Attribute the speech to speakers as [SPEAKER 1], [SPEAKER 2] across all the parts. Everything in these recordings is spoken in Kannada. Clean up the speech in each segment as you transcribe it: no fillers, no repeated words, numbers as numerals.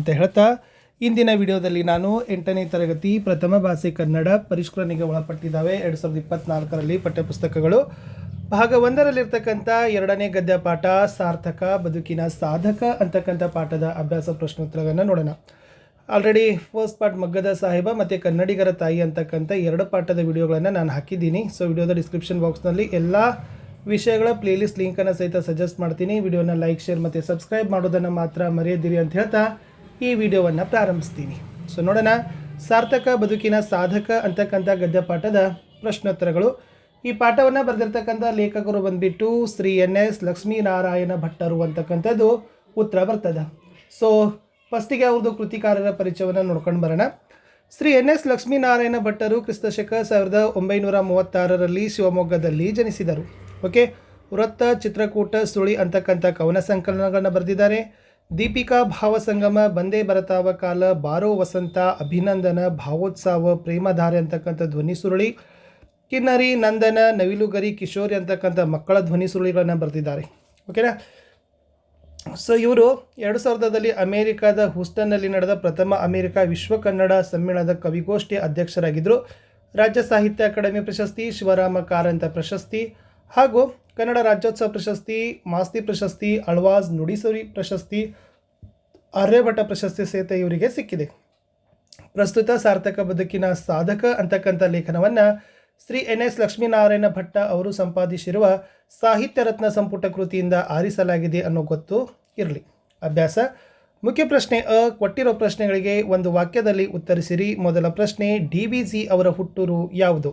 [SPEAKER 1] ಅಂತ ಹೇಳ್ತಾ ಇಂದಿನ ವಿಡಿಯೋದಲ್ಲಿ ನಾನು 8ನೇ ತರಗತಿ ಪ್ರಥಮ ಭಾಷೆ ಕನ್ನಡ ಪರಿಷ್ಕರಣೆಗೆ ಒಳಪಟ್ಟಿದ್ದಾವೆ 2024ರಲ್ಲಿ ಪಠ್ಯಪುಸ್ತಕಗಳು ಭಾಗ 1ರಲ್ಲಿರ್ತಕ್ಕಂಥ 2ನೇ ಗದ್ಯ ಪಾಠ ಸಾರ್ಥಕ ಬದುಕಿನ ಸಾಧಕ ಅಂತಕ್ಕಂಥ ಪಾಠದ ಅಭ್ಯಾಸ ಪ್ರಶ್ನೋತ್ತರಗಳನ್ನು ನೋಡೋಣ. ಆಲ್ರೆಡಿ ಫಸ್ಟ್ ಪಾರ್ಟ್ ಮಗ್ಗದ ಸಾಹೇಬ ಮತ್ತು ಕನ್ನಡಿಗರ ತಾಯಿ ಅಂತಕ್ಕಂಥ 2 ಪಾಠದ ವಿಡಿಯೋಗಳನ್ನು ನಾನು ಹಾಕಿದ್ದೀನಿ. ಸೊ ವಿಡಿಯೋದ ಡಿಸ್ಕ್ರಿಪ್ಷನ್ ಬಾಕ್ಸ್ನಲ್ಲಿ ಎಲ್ಲ ವಿಷಯಗಳ ಪ್ಲೇಲಿಸ್ಟ್ ಲಿಂಕನ್ನು ಸಹಿತ ಸಜೆಸ್ಟ್ ಮಾಡ್ತೀನಿ. ವಿಡಿಯೋನ ಲೈಕ್ ಶೇರ್ ಮತ್ತು ಸಬ್ಸ್ಕ್ರೈಬ್ ಮಾಡೋದನ್ನು ಮಾತ್ರ ಮರೆಯದಿರಿ ಅಂತ ಹೇಳ್ತಾ ಈ ವಿಡಿಯೋವನ್ನು ಪ್ರಾರಂಭಿಸ್ತೀನಿ. ಸೊ ನೋಡೋಣ, ಸಾರ್ಥಕ ಬದುಕಿನ ಸಾಧಕ ಅಂತಕ್ಕಂಥ ಗದ್ಯಪಾಠದ ಪ್ರಶ್ನೋತ್ತರಗಳು. ಈ ಪಾಠವನ್ನು ಬರೆದಿರ್ತಕ್ಕಂಥ ಲೇಖಕರು ಬಂದುಬಿಟ್ಟು ಶ್ರೀ NS ಲಕ್ಷ್ಮೀನಾರಾಯಣ ಭಟ್ಟರು ಅಂತಕ್ಕಂಥದ್ದು ಉತ್ತರ ಬರ್ತದೆ. ಸೊ ಫಸ್ಟಿಗೆ ಅವ್ರದ್ದು ಕೃತಿಕಾರರ ಪರಿಚಯವನ್ನು ನೋಡ್ಕೊಂಡು ಬರೋಣ. ಶ್ರೀ NS ಲಕ್ಷ್ಮೀನಾರಾಯಣ ಭಟ್ಟರು ಕ್ರಿಸ್ತಶಕ 1936ರಲ್ಲಿ ಶಿವಮೊಗ್ಗದಲ್ಲಿ ಜನಿಸಿದರು. ಓಕೆ, ವೃತ್ತ, ಚಿತ್ರಕೂಟ, ಸುಳಿ ಅಂತಕ್ಕಂಥ ಕವನ ಸಂಕಲನಗಳನ್ನು ಬರೆದಿದ್ದಾರೆ. ದೀಪಿಕಾ, ಭಾವಸಂಗಮ, ಬಂದೇ ಬರತಾವ ಕಾಲ, ಬಾರೋ ವಸಂತ, ಅಭಿನಂದನ, ಭಾವೋತ್ಸವ, ಪ್ರೇಮಧಾರೆ ಅಂತಕ್ಕಂಥ ಧ್ವನಿ ಸುರುಳಿ, ಕಿನ್ನರಿ, ನಂದನ, ನವಿಲುಗರಿ, ಕಿಶೋರಿ ಅಂತಕ್ಕಂಥ ಮಕ್ಕಳ ಧ್ವನಿ ಸುರುಳಿಗಳನ್ನು ಬರೆದಿದ್ದಾರೆ. ಓಕೆನಾ. ಸೊ ಇವರು 2000ರಲ್ಲಿ ಅಮೇರಿಕಾದ ಹೂಸ್ಟನ್ನಲ್ಲಿ ನಡೆದ ಪ್ರಥಮ ಅಮೇರಿಕ ವಿಶ್ವ ಕನ್ನಡ ಸಮ್ಮೇಳನದ ಕವಿಗೋಷ್ಠಿಯ ಅಧ್ಯಕ್ಷರಾಗಿದ್ದರು. ರಾಜ್ಯ ಸಾಹಿತ್ಯ ಅಕಾಡೆಮಿ ಪ್ರಶಸ್ತಿ, ಶಿವರಾಮ ಕಾರಂತ ಪ್ರಶಸ್ತಿ ಹಾಗೂ ಕನ್ನಡ ರಾಜ್ಯೋತ್ಸವ ಪ್ರಶಸ್ತಿ, ಮಾಸ್ತಿ ಪ್ರಶಸ್ತಿ, ಅಳ್ವಾಸ್ ನುಡಿಸುರಿ ಪ್ರಶಸ್ತಿ, ಆರ್ಯಭಟ ಪ್ರಶಸ್ತಿ ಸಹಿತ ಇವರಿಗೆ ಸಿಕ್ಕಿದೆ. ಪ್ರಸ್ತುತ ಸಾರ್ಥಕ ಬದುಕಿನ ಸಾಧಕ ಅಂತಕ್ಕಂಥ ಲೇಖನವನ್ನು ಶ್ರೀ NS ಲಕ್ಷ್ಮೀನಾರಾಯಣ ಭಟ್ಟ ಅವರು ಸಂಪಾದಿಸಿರುವ ಸಾಹಿತ್ಯ ರತ್ನ ಸಂಪುಟ ಕೃತಿಯಿಂದ ಆರಿಸಲಾಗಿದೆ ಅನ್ನೋ ಗೊತ್ತು ಇರಲಿ. ಅಭ್ಯಾಸ. ಮುಖ್ಯ ಪ್ರಶ್ನೆ ಕೊಟ್ಟಿರೋ ಪ್ರಶ್ನೆಗಳಿಗೆ ಒಂದು ವಾಕ್ಯದಲ್ಲಿ ಉತ್ತರಿಸಿರಿ. ಮೊದಲ ಪ್ರಶ್ನೆ, DVG ಅವರ ಹುಟ್ಟೂರು ಯಾವುದು?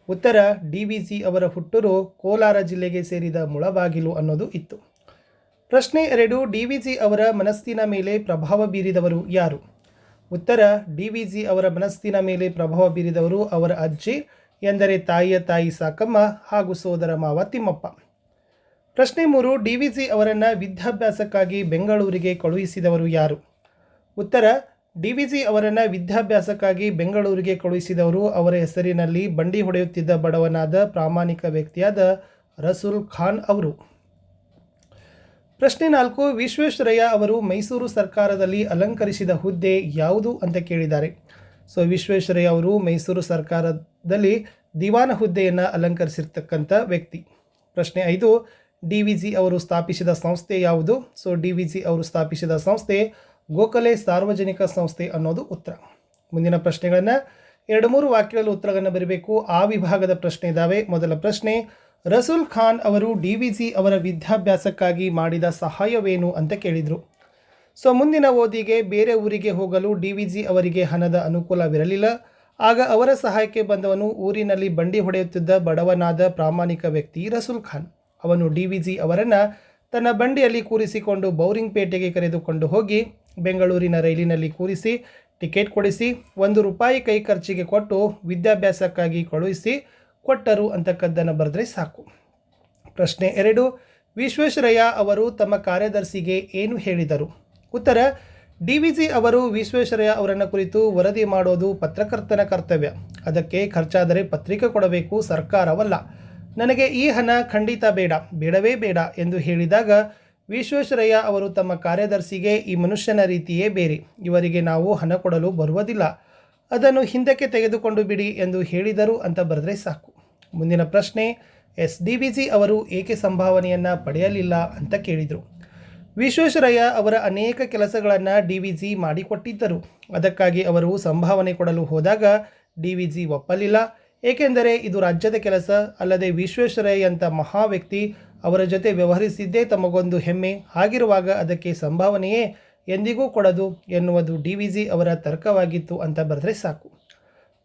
[SPEAKER 1] ಉತ್ತರ, DVG ಅವರ ಹುಟ್ಟೂರು ಕೋಲಾರ ಜಿಲ್ಲೆಗೆ ಸೇರಿದ ಮುಳಬಾಗಿಲು ಅನ್ನೋದು ಇತ್ತು. ಪ್ರಶ್ನೆ 2, DVG ಅವರ ಮನಸ್ಸಿನ ಮೇಲೆ ಪ್ರಭಾವ ಬೀರಿದವರು ಯಾರು? ಉತ್ತರ, DVG ಅವರ ಮನಸ್ಸಿನ ಮೇಲೆ ಪ್ರಭಾವ ಬೀರಿದವರು ಅವರ ಅಜ್ಜಿ, ಎಂದರೆ ತಾಯಿಯ ತಾಯಿ ಸಾಕಮ್ಮ ಹಾಗೂ ಸೋದರ ಮಾವ ತಿಮ್ಮಪ್ಪ. ಪ್ರಶ್ನೆ 3, DVG ಅವರನ್ನು ವಿದ್ಯಾಭ್ಯಾಸಕ್ಕಾಗಿ ಬೆಂಗಳೂರಿಗೆ ಕಳುಹಿಸಿದವರು ಯಾರು? ಉತ್ತರ, DVG ಅವರನ್ನು ವಿದ್ಯಾಭ್ಯಾಸಕ್ಕಾಗಿ ಬೆಂಗಳೂರಿಗೆ ಕಳುಹಿಸಿದವರು ಅವರ ಹೆಸರಿನಲ್ಲಿ ಬಂಡಿ ಹೊಡೆಯುತ್ತಿದ್ದ ಬಡವನಾದ ಪ್ರಾಮಾಣಿಕ ವ್ಯಕ್ತಿಯಾದ ರಸೂಲ್ ಖಾನ್ ಅವರು. ಪ್ರಶ್ನೆ 4, ವಿಶ್ವೇಶ್ವರಯ್ಯ ಅವರು ಮೈಸೂರು ಸರ್ಕಾರದಲ್ಲಿ ಅಲಂಕರಿಸಿದ ಹುದ್ದೆ ಯಾವುದು ಅಂತ ಕೇಳಿದ್ದಾರೆ. ಸೊ ವಿಶ್ವೇಶ್ವರಯ್ಯ ಅವರು ಮೈಸೂರು ಸರ್ಕಾರದಲ್ಲಿ ದಿವಾನ ಹುದ್ದೆಯನ್ನು ಅಲಂಕರಿಸಿರ್ತಕ್ಕಂಥ ವ್ಯಕ್ತಿ. ಪ್ರಶ್ನೆ 5, DVG ಅವರು ಸ್ಥಾಪಿಸಿದ ಸಂಸ್ಥೆ ಯಾವುದು? ಸೊ DVG ಅವರು ಸ್ಥಾಪಿಸಿದ ಸಂಸ್ಥೆ ಗೋಖಲೆ ಸಾರ್ವಜನಿಕ ಸಂಸ್ಥೆ ಅನ್ನೋದು ಉತ್ತರ. ಮುಂದಿನ ಪ್ರಶ್ನೆಗಳನ್ನು 2-3 ವಾಕ್ಯಗಳಲ್ಲಿ ಉತ್ತರಗಳನ್ನು ಬರೀಬೇಕು. ಆ ವಿಭಾಗದ ಪ್ರಶ್ನೆ ಇದ್ದಾವೆ. ಮೊದಲ ಪ್ರಶ್ನೆ, ರಸೂಲ್ ಖಾನ್ ಅವರು DVG ಅವರ ವಿದ್ಯಾಭ್ಯಾಸಕ್ಕಾಗಿ ಮಾಡಿದ ಸಹಾಯವೇನು ಅಂತ ಕೇಳಿದರು. ಸೊ ಮುಂದಿನ ಓದಿಗೆ ಬೇರೆ ಊರಿಗೆ ಹೋಗಲು DVG ಅವರಿಗೆ ಹಣದ ಅನುಕೂಲವಿರಲಿಲ್ಲ. ಆಗ ಅವರ ಸಹಾಯಕ್ಕೆ ಬಂದವನು ಊರಿನಲ್ಲಿ ಬಂಡಿ ಹೊಡೆಯುತ್ತಿದ್ದ ಬಡವನಾದ ಪ್ರಾಮಾಣಿಕ ವ್ಯಕ್ತಿ ರಸೂಲ್ ಖಾನ್. ಅವನು DVG ಅವರನ್ನು ತನ್ನ ಬಂಡಿಯಲ್ಲಿ ಕೂರಿಸಿಕೊಂಡು ಬೌರಿಂಗ್ ಪೇಟೆಗೆ ಕರೆದುಕೊಂಡು ಹೋಗಿ ಬೆಂಗಳೂರಿನ ರೈಲಿನಲ್ಲಿ ಕೂರಿಸಿ ಟಿಕೆಟ್ ಕೊಡಿಸಿ ₹1 ಕೈ ಖರ್ಚಿಗೆ ಕೊಟ್ಟು ವಿದ್ಯಾಭ್ಯಾಸಕ್ಕಾಗಿ ಕಳುಹಿಸಿ ಕೊಟ್ಟರು ಅಂತಕ್ಕದ್ದನ್ನು ಬರೆದ್ರೆ ಸಾಕು. ಪ್ರಶ್ನೆ 2, ವಿಶ್ವೇಶ್ವರಯ್ಯ ಅವರು ತಮ್ಮ ಕಾರ್ಯದರ್ಶಿಗೆ ಏನು ಹೇಳಿದರು? ಉತ್ತರ, DVG ಅವರು ವಿಶ್ವೇಶ್ವರಯ್ಯ ಅವರನ್ನು ಕುರಿತು ವರದಿ ಮಾಡೋದು ಪತ್ರಕರ್ತನ ಕರ್ತವ್ಯ. ಅದಕ್ಕೆ ಖರ್ಚಾದರೆ ಪತ್ರಿಕೆ ಕೊಡಬೇಕು, ಸರ್ಕಾರವಲ್ಲ. ನನಗೆ ಈ ಹಣ ಖಂಡಿತ ಬೇಡವೇ ಬೇಡ ಎಂದು ಹೇಳಿದಾಗ ವಿಶ್ವೇಶ್ವರಯ್ಯ ಅವರು ತಮ್ಮ ಕಾರ್ಯದರ್ಶಿಗೆ ಈ ಮನುಷ್ಯನ ರೀತಿಯೇ ಬೇರೆ, ಇವರಿಗೆ ನಾವು ಹಣ ಕೊಡಲು ಬರುವುದಿಲ್ಲ, ಅದನ್ನು ಹಿಂದಕ್ಕೆ ತೆಗೆದುಕೊಂಡು ಬಿಡಿ ಎಂದು ಹೇಳಿದರು ಅಂತ ಬರೆದ್ರೆ ಸಾಕು. ಮುಂದಿನ ಪ್ರಶ್ನೆ, DVG ಅವರು ಏಕೆ ಸಂಭಾವನೆಯನ್ನು ಪಡೆಯಲಿಲ್ಲ ಅಂತ ಕೇಳಿದರು. ವಿಶ್ವೇಶ್ವರಯ್ಯ ಅವರ ಅನೇಕ ಕೆಲಸಗಳನ್ನು DVG ಮಾಡಿಕೊಟ್ಟಿದ್ದರು. ಅದಕ್ಕಾಗಿ ಅವರು ಸಂಭಾವನೆ ಕೊಡಲು ಹೋದಾಗ DVG ಒಪ್ಪಲಿಲ್ಲ. ಏಕೆಂದರೆ ಇದು ರಾಜ್ಯದ ಕೆಲಸ, ಅಲ್ಲದೆ ವಿಶ್ವೇಶ್ವರಯ್ಯ ಅಂತ ಮಹಾ ವ್ಯಕ್ತಿ ಅವರ ಜೊತೆ ವ್ಯವಹರಿಸಿದ್ದೇ ತಮಗೊಂದು ಹೆಮ್ಮೆ. ಹಾಗಿರುವಾಗ ಅದಕ್ಕೆ ಸಂಭಾವನೆಯೇ ಎಂದಿಗೂ ಕೊಡದು ಎನ್ನುವುದು DVG ಅವರ ತರ್ಕವಾಗಿತ್ತು ಅಂತ ಬರೆದ್ರೆ ಸಾಕು.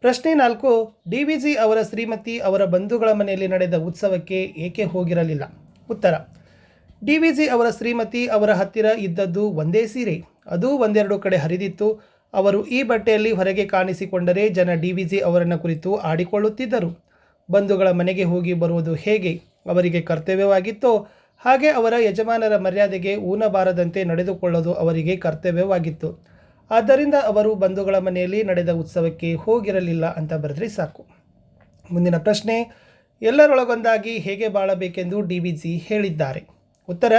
[SPEAKER 1] ಪ್ರಶ್ನೆ 4, DVG ಅವರ ಶ್ರೀಮತಿ ಅವರ ಬಂಧುಗಳ ಮನೆಯಲ್ಲಿ ನಡೆದ ಉತ್ಸವಕ್ಕೆ ಏಕೆ ಹೋಗಿರಲಿಲ್ಲ? ಉತ್ತರ, DVG ಅವರ ಶ್ರೀಮತಿ ಅವರ ಹತ್ತಿರ ಇದ್ದದ್ದು ಒಂದೇ ಸೀರೆ, ಅದು ಒಂದೆರಡು ಕಡೆ ಹರಿದಿತ್ತು. ಅವರು ಈ ಬಟ್ಟೆಯಲ್ಲಿ ಹೊರಗೆ ಕಾಣಿಸಿಕೊಂಡರೆ ಜನ DVG ಅವರನ್ನು ಕುರಿತು ಆಡಿಕೊಳ್ಳುತ್ತಿದ್ದರು. ಬಂಧುಗಳ ಮನೆಗೆ ಹೋಗಿ ಬರುವುದು ಹೇಗೆ ಅವರಿಗೆ ಕರ್ತವ್ಯವಾಗಿತ್ತೋ ಹಾಗೆ ಅವರ ಯಜಮಾನರ ಮರ್ಯಾದೆಗೆ ಊನಬಾರದಂತೆ ನಡೆದುಕೊಳ್ಳೋದು ಅವರಿಗೆ ಕರ್ತವ್ಯವಾಗಿತ್ತು. ಆದ್ದರಿಂದ ಅವರು ಬಂಧುಗಳ ಮನೆಯಲ್ಲಿ ನಡೆದ ಉತ್ಸವಕ್ಕೆ ಹೋಗಿರಲಿಲ್ಲ ಅಂತ ಬರೆದ್ರೆ ಸಾಕು. ಮುಂದಿನ ಪ್ರಶ್ನೆ, ಎಲ್ಲರೊಳಗೊಂದಾಗಿ ಹೇಗೆ ಬಾಳಬೇಕೆಂದು DVG ಹೇಳಿದ್ದಾರೆ? ಉತ್ತರ,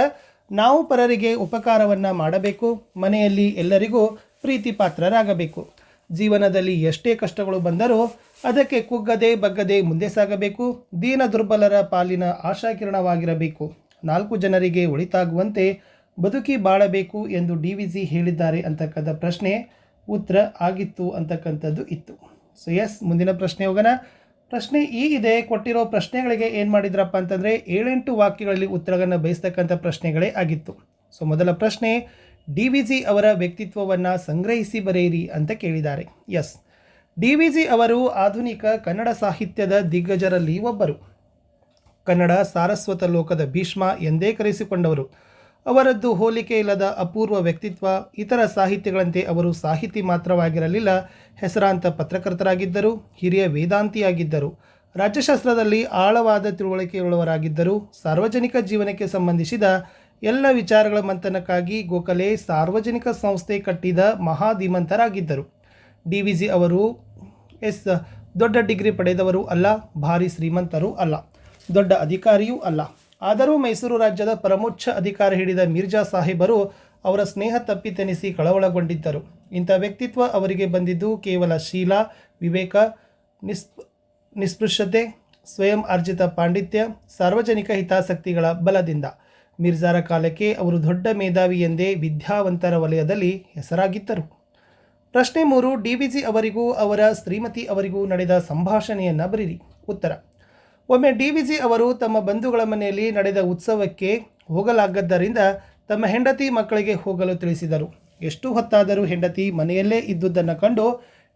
[SPEAKER 1] ನಾವು ಪರರಿಗೆ ಉಪಕಾರವನ್ನು ಮಾಡಬೇಕು, ಮನೆಯಲ್ಲಿ ಎಲ್ಲರಿಗೂ ಪ್ರೀತಿ ಪಾತ್ರರಾಗಬೇಕು. ಜೀವನದಲ್ಲಿ ಎಷ್ಟೇ ಕಷ್ಟಗಳು ಬಂದರೂ ಅದಕ್ಕೆ ಕುಗ್ಗದೆ ಬಗ್ಗದೆ ಮುಂದೆ ಸಾಗಬೇಕು. ದೀನ ದುರ್ಬಲರ ಪಾಲಿನ ಆಶಾಕಿರಣವಾಗಿರಬೇಕು. 4 ಜನರಿಗೆ ಒಳಿತಾಗುವಂತೆ ಬದುಕಿ ಬಾಳಬೇಕು ಎಂದು DVG ಹೇಳಿದ್ದಾರೆ ಅಂತಕ್ಕಂಥ ಪ್ರಶ್ನೆ ಉತ್ತರ ಆಗಿತ್ತು ಅಂತಕ್ಕಂಥದ್ದು ಇತ್ತು. ಸೊ ಎಸ್, ಮುಂದಿನ ಪ್ರಶ್ನೆ ಹೋಗೋಣ. ಪ್ರಶ್ನೆ ಈಗಿದೆ. ಕೊಟ್ಟಿರೋ ಪ್ರಶ್ನೆಗಳಿಗೆ ಏನು ಮಾಡಿದ್ರಪ್ಪ ಅಂತಂದರೆ 7-8 ವಾಕ್ಯಗಳಲ್ಲಿ ಉತ್ತರಗಳನ್ನು ಬಯಸ್ತಕ್ಕಂಥ ಪ್ರಶ್ನೆಗಳೇ ಆಗಿತ್ತು. ಸೊ ಮೊದಲ ಪ್ರಶ್ನೆ, DVG ಅವರ ವ್ಯಕ್ತಿತ್ವವನ್ನು ಸಂಗ್ರಹಿಸಿ ಬರೆಯಿರಿ ಅಂತ ಕೇಳಿದ್ದಾರೆ. ಎಸ್, DVG ಅವರು ಆಧುನಿಕ ಕನ್ನಡ ಸಾಹಿತ್ಯದ ದಿಗ್ಗಜರಲ್ಲಿ ಒಬ್ಬರು. ಕನ್ನಡ ಸಾರಸ್ವತ ಲೋಕದ ಭೀಷ್ಮ ಎಂದೇ ಕರೆಸಿಕೊಂಡವರು. ಅವರದ್ದು ಹೋಲಿಕೆ ಇಲ್ಲದ ಅಪೂರ್ವ ವ್ಯಕ್ತಿತ್ವ. ಇತರ ಸಾಹಿತ್ಯಗಳಂತೆ ಅವರು ಸಾಹಿತಿ ಮಾತ್ರವಾಗಿರಲಿಲ್ಲ, ಹೆಸರಾಂತ ಪತ್ರಕರ್ತರಾಗಿದ್ದರು, ಹಿರಿಯ ವೇದಾಂತಿಯಾಗಿದ್ದರು, ರಾಜ್ಯಶಾಸ್ತ್ರದಲ್ಲಿ ಆಳವಾದ ತಿಳುವಳಿಕೆಯುಳ್ಳವರಾಗಿದ್ದರು. ಸಾರ್ವಜನಿಕ ಜೀವನಕ್ಕೆ ಸಂಬಂಧಿಸಿದ ಎಲ್ಲ ವಿಚಾರಗಳ ಮಂಥನಕ್ಕಾಗಿ ಗೋಖಲೆ ಸಾರ್ವಜನಿಕ ಸಂಸ್ಥೆ ಕಟ್ಟಿದ ಮಹಾಧೀಮಂತರಾಗಿದ್ದರು. DVG ಅವರು ದೊಡ್ಡ ಡಿಗ್ರಿ ಪಡೆದವರು ಅಲ್ಲ, ಭಾರಿ ಶ್ರೀಮಂತರೂ ಅಲ್ಲ, ದೊಡ್ಡ ಅಧಿಕಾರಿಯೂ ಅಲ್ಲ. ಆದರೂ ಮೈಸೂರು ರಾಜ್ಯದ ಪರಮೋಚ್ಚ ಅಧಿಕಾರ ಹಿಡಿದ ಮಿರ್ಜಾ ಸಾಹೇಬರು ಅವರ ಸ್ನೇಹ ತಪ್ಪಿತೆನಿಸಿ ಕಳವಳಗೊಂಡಿದ್ದರು. ಇಂಥ ವ್ಯಕ್ತಿತ್ವ ಅವರಿಗೆ ಬಂದಿದ್ದು ಕೇವಲ ಶೀಲ, ವಿವೇಕ, ನಿಸ್ಪೃಶ್ಯತೆ, ಸ್ವಯಂ ಅರ್ಜಿತ ಪಾಂಡಿತ್ಯ, ಸಾರ್ವಜನಿಕ ಹಿತಾಸಕ್ತಿಗಳ ಬಲದಿಂದ. ಮಿರ್ಜಾರ ಕಾಲಕ್ಕೆ ಅವರು ದೊಡ್ಡ ಮೇಧಾವಿ ಎಂದೇ ವಿದ್ಯಾವಂತರ ವಲಯದಲ್ಲಿ ಹೆಸರಾಗಿದ್ದರು. ಪ್ರಶ್ನೆ 3, DVG ಅವರಿಗೂ ಅವರ ಶ್ರೀಮತಿ ಅವರಿಗೂ ನಡೆದ ಸಂಭಾಷಣೆಯನ್ನು ಬರೆಯಿರಿ. ಉತ್ತರ, ಒಮ್ಮೆ DVG ಅವರು ತಮ್ಮ ಬಂಧುಗಳ ಮನೆಯಲ್ಲಿ ನಡೆದ ಉತ್ಸವಕ್ಕೆ ಹೋಗಲಾಗದ್ದರಿಂದ ತಮ್ಮ ಹೆಂಡತಿ ಮಕ್ಕಳಿಗೆ ಹೋಗಲು ತಿಳಿಸಿದರು. ಎಷ್ಟು ಹೊತ್ತಾದರೂ ಹೆಂಡತಿ ಮನೆಯಲ್ಲೇ ಇದ್ದುದನ್ನು ಕಂಡು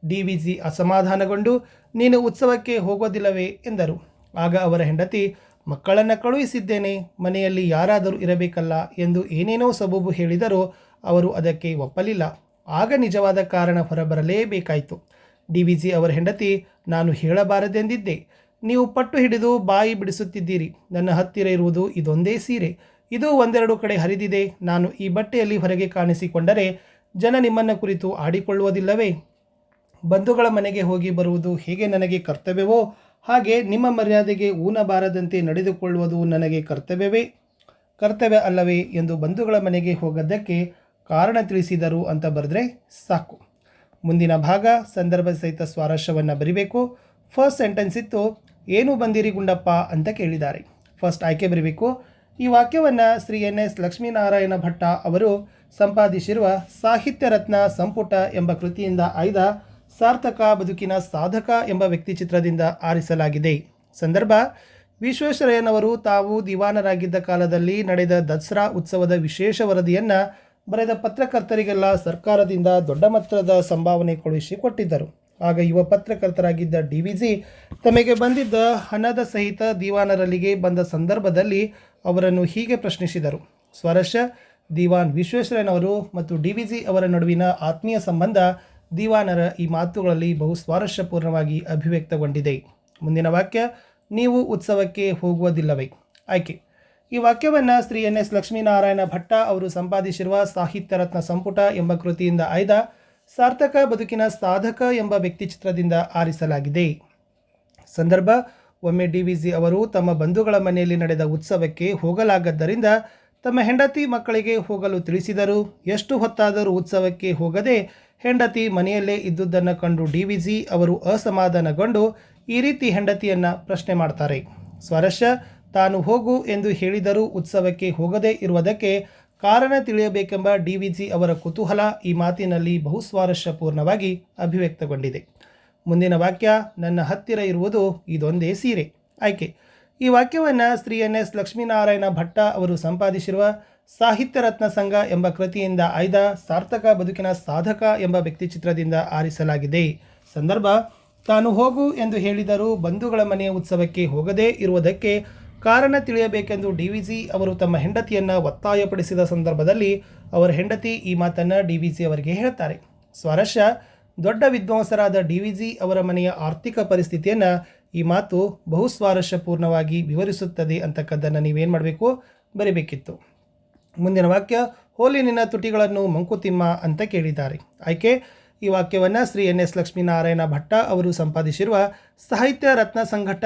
[SPEAKER 1] DVG ಅಸಮಾಧಾನಗೊಂಡು, ನೀನು ಉತ್ಸವಕ್ಕೆ ಹೋಗೋದಿಲ್ಲವೇ ಎಂದರು. ಆಗ ಅವರ ಹೆಂಡತಿ, ಮಕ್ಕಳನ್ನು ಕಳುಹಿಸಿದ್ದೇನೆ, ಮನೆಯಲ್ಲಿ ಯಾರಾದರೂ ಇರಬೇಕಲ್ಲ ಎಂದು ಏನೇನೋ ಸಬೂಬು ಹೇಳಿದರೂ ಅವರು ಅದಕ್ಕೆ ಒಪ್ಪಲಿಲ್ಲ. ಆಗ ನಿಜವಾದ ಕಾರಣ ಹೊರಬರಲೇಬೇಕಾಯಿತು. DVG ಅವರ ಹೆಂಡತಿ, ನಾನು ಹೇಳಬಾರದೆಂದಿದ್ದೆ, ನೀವು ಪಟ್ಟು ಹಿಡಿದು ಬಾಯಿ ಬಿಡಿಸುತ್ತಿದ್ದೀರಿ. ನನ್ನ ಹತ್ತಿರ ಇರುವುದು ಇದೊಂದೇ ಸೀರೆ, ಇದು 1-2 ಕಡೆ ಹರಿದಿದೆ. ನಾನು ಈ ಬಟ್ಟೆಯಲ್ಲಿ ಹೊರಗೆ ಕಾಣಿಸಿಕೊಂಡರೆ ಜನ ನಿಮ್ಮನ್ನು ಕುರಿತು ಆಡಿಕೊಳ್ಳುವುದಿಲ್ಲವೇ? ಬಂಧುಗಳ ಮನೆಗೆ ಹೋಗಿ ಬರುವುದು ಹೇಗೆ ನನಗೆ ಕರ್ತವ್ಯವೋ ಹಾಗೆ ನಿಮ್ಮ ಮರ್ಯಾದೆಗೆ ಊನಬಾರದಂತೆ ನಡೆದುಕೊಳ್ಳುವುದು ನನಗೆ ಕರ್ತವ್ಯ ಅಲ್ಲವೇ ಎಂದು ಬಂಧುಗಳ ಮನೆಗೆ ಹೋಗೋದಕ್ಕೆ ಕಾರಣ ತಿಳಿಸಿದರು ಅಂತ ಬರೆದ್ರೆ ಸಾಕು. ಮುಂದಿನ ಭಾಗ ಸಂದರ್ಭ ಸಹಿತ ಸ್ವಾರಸ್ಯವನ್ನು ಬರಿಬೇಕು. ಫಸ್ಟ್ ಸೆಂಟೆನ್ಸ್ ಇತ್ತು, ಏನು ಬಂದಿರಿ ಗುಂಡಪ್ಪ ಅಂತ ಕೇಳಿದ್ದಾರೆ. ಫಸ್ಟ್ ಆಯ್ಕೆ ಬರೀಬೇಕು. ಈ ವಾಕ್ಯವನ್ನು ಶ್ರೀ NS ಲಕ್ಷ್ಮೀನಾರಾಯಣ ಭಟ್ಟ ಅವರು ಸಂಪಾದಿಸಿರುವ ಸಾಹಿತ್ಯ ರತ್ನ ಸಂಪುಟ ಎಂಬ ಕೃತಿಯಿಂದ ಆಯ್ದ ಸಾರ್ಥಕ ಬದುಕಿನ ಸಾಧಕ ಎಂಬ ವ್ಯಕ್ತಿಚಿತ್ರದಿಂದ ಆರಿಸಲಾಗಿದೆ. ಸಂದರ್ಭ, ವಿಶ್ವೇಶ್ವರಯ್ಯನವರು ತಾವು ದಿವಾನರಾಗಿದ್ದ ಕಾಲದಲ್ಲಿ ನಡೆದ ದಸರಾ ಉತ್ಸವದ ವಿಶೇಷ ವರದಿಯನ್ನು ಬರೆದ ಪತ್ರಕರ್ತರಿಗೆಲ್ಲ ಸರ್ಕಾರದಿಂದ ದೊಡ್ಡ ಮೊತ್ತದ ಸಂಭಾವನೆ ಕಳುಹಿಸಿಕೊಟ್ಟಿದ್ದರು. ಆಗ ಯುವ ಪತ್ರಕರ್ತರಾಗಿದ್ದ DVG ತಮಗೆ ಬಂದಿದ್ದ ಹಣದ ಸಹಿತ ದಿವಾನರಲ್ಲಿಗೆ ಬಂದ ಸಂದರ್ಭದಲ್ಲಿ ಅವರನ್ನು ಹೀಗೆ ಪ್ರಶ್ನಿಸಿದರು. ಸ್ವಾರಸ್ಯ, ದಿವಾನ್ ವಿಶ್ವೇಶ್ವರಯ್ಯನವರು ಮತ್ತು DVG ಅವರ ನಡುವಿನ ಆತ್ಮೀಯ ಸಂಬಂಧ ದಿವಾನರ ಈ ಮಾತುಗಳಲ್ಲಿ ಬಹು ಸ್ವಾರಸ್ಯಪೂರ್ಣವಾಗಿ ಅಭಿವ್ಯಕ್ತಗೊಂಡಿದೆ. ಮುಂದಿನ ವಾಕ್ಯ, ನೀವು ಉತ್ಸವಕ್ಕೆ ಹೋಗುವುದಿಲ್ಲವೇ? ಆಯ್ಕೆ, ಈ ವಾಕ್ಯವನ್ನು ಶ್ರೀ NS ಲಕ್ಷ್ಮೀನಾರಾಯಣ ಭಟ್ಟ ಅವರು ಸಂಪಾದಿಸಿರುವ ಸಾಹಿತ್ಯ ರತ್ನ ಸಂಪುಟ ಎಂಬ ಕೃತಿಯಿಂದ ಆಯ್ದ ಸಾರ್ಥಕ ಬದುಕಿನ ಸಾಧಕ ಎಂಬ ವ್ಯಕ್ತಿಚಿತ್ರದಿಂದ ಆರಿಸಲಾಗಿದೆ. ಸಂದರ್ಭ, ಒಮ್ಮೆ DVG ಅವರು ತಮ್ಮ ಬಂಧುಗಳ ಮನೆಯಲ್ಲಿ ನಡೆದ ಉತ್ಸವಕ್ಕೆ ಹೋಗಲಾಗದ್ದರಿಂದ ತಮ್ಮ ಹೆಂಡತಿ ಮಕ್ಕಳಿಗೆ ಹೋಗಲು ತಿಳಿಸಿದರು. ಎಷ್ಟು ಹೊತ್ತಾದರೂ ಉತ್ಸವಕ್ಕೆ ಹೋಗದೆ ಹೆಂಡತಿ ಮನೆಯಲ್ಲೇ ಇದ್ದುದನ್ನು ಕಂಡು DVG ಅವರು ಅಸಮಾಧಾನಗೊಂಡು ಈ ರೀತಿ ಹೆಂಡತಿಯನ್ನು ಪ್ರಶ್ನೆ ಮಾಡ್ತಾರೆ. ಸ್ವಾರಸ್ಯ, ತಾನು ಹೋಗು ಎಂದು ಹೇಳಿದರೂ ಉತ್ಸವಕ್ಕೆ ಹೋಗದೇ ಇರುವುದಕ್ಕೆ ಕಾರಣ ತಿಳಿಯಬೇಕೆಂಬ DVG ಅವರ ಕುತೂಹಲ ಈ ಮಾತಿನಲ್ಲಿ ಬಹು ಸ್ವಾರಸ್ಯಪೂರ್ಣವಾಗಿ ಅಭಿವ್ಯಕ್ತಗೊಂಡಿದೆ. ಮುಂದಿನ ವಾಕ್ಯ, ನನ್ನ ಹತ್ತಿರ ಇರುವುದು ಇದೊಂದೇ ಸೀರೆ. ಆಯ್ಕೆ, ಈ ವಾಕ್ಯವನ್ನು ಶ್ರೀ NS ಲಕ್ಷ್ಮೀನಾರಾಯಣ ಭಟ್ಟ ಅವರು ಸಂಪಾದಿಸಿರುವ ಸಾಹಿತ್ಯ ರತ್ನ ಸಂಘ ಎಂಬ ಕೃತಿಯಿಂದ ಆಯ್ದ ಸಾರ್ಥಕ ಬದುಕಿನ ಸಾಧಕ ಎಂಬ ವ್ಯಕ್ತಿಚಿತ್ರದಿಂದ ಆರಿಸಲಾಗಿದೆ. ಸಂದರ್ಭ, ತಾನು ಹೋಗು ಎಂದು ಹೇಳಿದರೂ ಬಂಧುಗಳ ಮನೆಯ ಉತ್ಸವಕ್ಕೆ ಹೋಗದೇ ಇರುವುದಕ್ಕೆ ಕಾರಣ ತಿಳಿಯಬೇಕೆಂದು DVG ಅವರು ತಮ್ಮ ಹೆಂಡತಿಯನ್ನು ಒತ್ತಾಯಪಡಿಸಿದ ಸಂದರ್ಭದಲ್ಲಿ ಅವರ ಹೆಂಡತಿ ಈ ಮಾತನ್ನು DVG ಅವರಿಗೆ ಹೇಳ್ತಾರೆ. ಸ್ವಾರಸ್ಯ, ದೊಡ್ಡ ವಿದ್ವಾಂಸರಾದ DVG ಅವರ ಮನೆಯ ಆರ್ಥಿಕ ಪರಿಸ್ಥಿತಿಯನ್ನು ಈ ಮಾತು ಬಹು ಸ್ವಾರಸ್ಯಪೂರ್ಣವಾಗಿ ವಿವರಿಸುತ್ತದೆ ಅಂತಕ್ಕದ್ದನ್ನು ನೀವೇನು ಮಾಡಬೇಕು, ಬರೀಬೇಕಿತ್ತು. ಮುಂದಿನ ವಾಕ್ಯ, ಹೋಲಿ ನಿನ್ನ ತುಟಿಗಳನ್ನು ಮಂಕುತಿಮ್ಮ ಅಂತ ಕೇಳಿದ್ದಾರೆ. ಆಯ್ಕೆ, ಈ ವಾಕ್ಯವನ್ನು ಶ್ರೀ NS ಲಕ್ಷ್ಮೀನಾರಾಯಣ ಭಟ್ಟ ಅವರು ಸಂಪಾದಿಸಿರುವ ಸಾಹಿತ್ಯ ರತ್ನ ಸಂಘಟ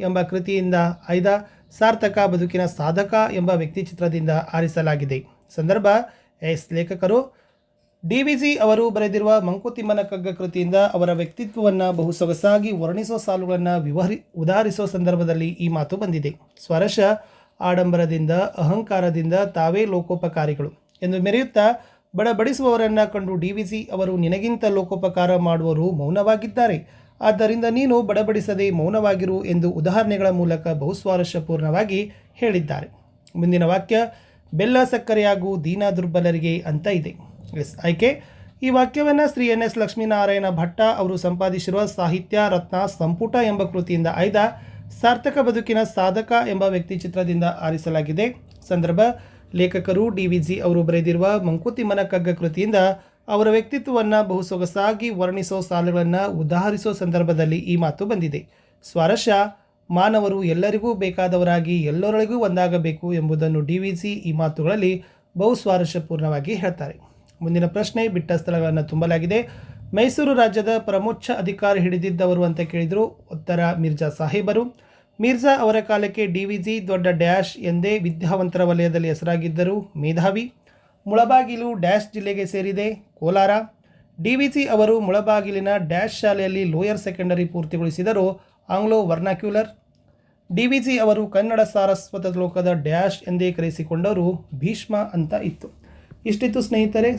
[SPEAKER 1] ಎಂಬ ಕೃತಿಯಿಂದ ಆಯ್ದ ಸಾರ್ಥಕ ಬದುಕಿನ ಸಾಧಕ ಎಂಬ ವ್ಯಕ್ತಿಚಿತ್ರದಿಂದ ಆರಿಸಲಾಗಿದೆ. ಸಂದರ್ಭ, ಲೇಖಕರು ಡಿವಿಜಿ ಅವರು ಬರೆದಿರುವ ಮಂಕುತಿಮ್ಮನ ಕಗ್ಗ ಕೃತಿಯಿಂದ ಅವರ ವ್ಯಕ್ತಿತ್ವವನ್ನು ಬಹು ಸೊಗಸಾಗಿ ವರ್ಣಿಸುವ ಸಾಲುಗಳನ್ನು ಉದಾಹರಿಸುವ ಸಂದರ್ಭದಲ್ಲಿ ಈ ಮಾತು ಬಂದಿದೆ. ಸ್ವರಶ ಆಡಂಬರದಿಂದ ಅಹಂಕಾರದಿಂದ ತಾವೇ ಲೋಕೋಪಕಾರಿಗಳು ಎಂದು ಮೆರೆಯುತ್ತಾ ಬಡಬಡಿಸುವವರನ್ನು ಕಂಡು ಡಿವಿಜಿ ಅವರು ನಿನಗಿಂತ ಲೋಕೋಪಕಾರ ಮಾಡುವವರು ಮೌನವಾಗಿದ್ದಾರೆ, ಆದ್ದರಿಂದ ನೀನು ಬಡಬಡಿಸದೆ ಮೌನವಾಗಿರು ಎಂದು ಉದಾಹರಣೆಗಳ ಮೂಲಕ ಬಹುಸ್ವಾರಸ್ಯಪೂರ್ಣವಾಗಿ ಹೇಳಿದ್ದಾರೆ. ಮುಂದಿನ ವಾಕ್ಯ, ಬೆಲ್ಲ ಸಕ್ಕರೆಯಾಗು ದೀನ ದುರ್ಬಲರಿಗೆ ಅಂತ ಇದೆ. ಆಯ್ಕೆ, ಈ ವಾಕ್ಯವನ್ನು ಶ್ರೀ NS ಲಕ್ಷ್ಮೀನಾರಾಯಣ ಭಟ್ಟ ಅವರು ಸಂಪಾದಿಸಿರುವ ಸಾಹಿತ್ಯ ರತ್ನ ಸಂಪುಟ ಎಂಬ ಕೃತಿಯಿಂದ ಆಯ್ದ ಸಾರ್ಥಕ ಬದುಕಿನ ಸಾಧಕ ಎಂಬ ವ್ಯಕ್ತಿ ಚಿತ್ರದಿಂದ ಆರಿಸಲಾಗಿದೆ. ಸಂದರ್ಭ, ಲೇಖಕರು ಡಿವಿಜಿ ಅವರು ಬರೆದಿರುವ ಮಂಕುತಿಮ್ಮನ ಕಗ್ಗ ಕೃತಿಯಿಂದ ಅವರ ವ್ಯಕ್ತಿತ್ವವನ್ನು ಬಹು ಸೊಗಸಾಗಿ ವರ್ಣಿಸೋ ಸಾಲುಗಳನ್ನು ಉದಾಹರಿಸೋ ಸಂದರ್ಭದಲ್ಲಿ ಈ ಮಾತು ಬಂದಿದೆ. ಸ್ವಾರಸ್ಯ, ಮಾನವರು ಎಲ್ಲರಿಗೂ ಬೇಕಾದವರಾಗಿ ಎಲ್ಲರೊಳಗೂ ಒಂದಾಗಬೇಕು ಎಂಬುದನ್ನು ಡಿವಿಜಿ ಈ ಮಾತುಗಳಲ್ಲಿ ಬಹು ಸ್ವಾರಸ್ಯಪೂರ್ಣವಾಗಿ ಹೇಳ್ತಾರೆ. ಮುಂದಿನ ಪ್ರಶ್ನೆ, ಬಿಟ್ಟ ಸ್ಥಳಗಳನ್ನು ತುಂಬಲಾಗಿದೆ. ಮೈಸೂರು ರಾಜ್ಯದ ಪರಮೋಚ್ಚ ಅಧಿಕಾರ ಹಿಡಿದಿದ್ದವರು ಅಂತ ಕೇಳಿದರು. ಉತ್ತರ, ಮಿರ್ಜಾ ಸಾಹೇಬರು. ಮಿರ್ಜಾ ಅವರ ಕಾಲಕ್ಕೆ ಡಿವಿಜಿ ದೊಡ್ಡ ಡ್ಯಾಶ್ ಎಂದೇ ವಿದ್ಯಾವಂತರ ವಲಯದಲ್ಲಿ ಹೆಸರಾಗಿದ್ದರು, ಮೇಧಾವಿ. ಮುಳಬಾಗಿಲು ಡ್ಯಾಶ್ ಜಿಲ್ಲೆಗೆ ಸೇರಿದೆ, ಕೋಲಾರ. ಡಿವಿಜಿ ಅವರು ಮುಳಬಾಗಿಲಿನ ಡ್ಯಾಶ್ ಶಾಲೆಯಲ್ಲಿ ಲೋಯರ್ ಸೆಕೆಂಡರಿ ಪೂರ್ತಿಗೊಳಿಸಿದರು, ಆಂಗ್ಲೋ ವರ್ನಾಕ್ಯುಲರ್. ಡಿವಿಜಿ ಅವರು ಕನ್ನಡ ಸಾರಸ್ವತ ಲೋಕದ ಡ್ಯಾಶ್ ಎಂದೇ ಕರೆಸಿಕೊಂಡವರು, ಭೀಷ್ಮ ಅಂತ ಇತ್ತು. ಇಷ್ಟಿತ್ತು ಸ್ನೇಹಿತರೆ